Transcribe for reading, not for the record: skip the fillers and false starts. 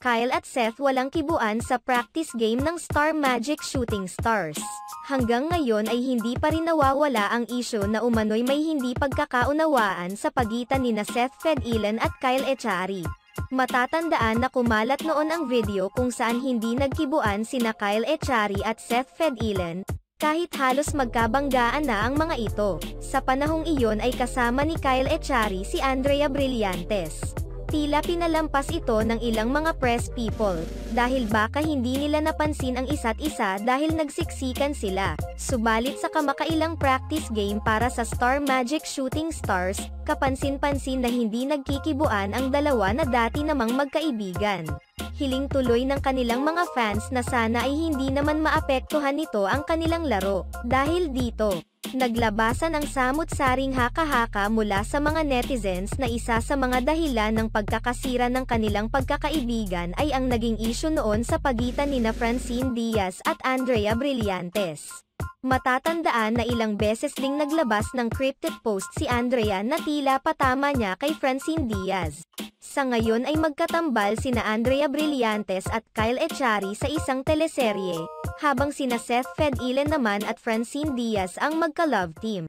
Kyle at Seth walang kibuan sa practice game ng Star Magic Shooting Stars. Hanggang ngayon ay hindi pa rin nawawala ang isyu na umano'y may hindi pagkakaunawaan sa pagitan nina Seth Fedilen at Kyle Echari. Matatandaan na kumalat noon ang video kung saan hindi nagkibuan sina Kyle Echari at Seth Fedilen, kahit halos magkabanggaan na ang mga ito. Sa panahong iyon ay kasama ni Kyle Echari si Andrea Brillantes. Tila pinalampas ito ng ilang mga press people, dahil baka hindi nila napansin ang isa't isa dahil nagsiksikan sila. Subalit sa kamakailang practice game para sa Star Magic Shooting Stars, kapansin-pansin na hindi nagkikibuan ang dalawa na dati namang magkaibigan. Hiling tuloy ng kanilang mga fans na sana ay hindi naman maapektuhan nito ang kanilang laro. Dahil dito, naglabasan ang samut-saring haka-haka mula sa mga netizens na isa sa mga dahilan ng pagkakasira ng kanilang pagkakaibigan ay ang naging issue noon sa pagitan nina Francine Diaz at Andrea Brillantes. Matatandaan na ilang beses ding naglabas ng cryptic post si Andrea na tila patama niya kay Francine Diaz. Sa ngayon ay magkatambal sina Andrea Brillantes at Kyle Echari sa isang teleserye, habang sina Seth Fedilen naman at Francine Diaz ang magka-love team.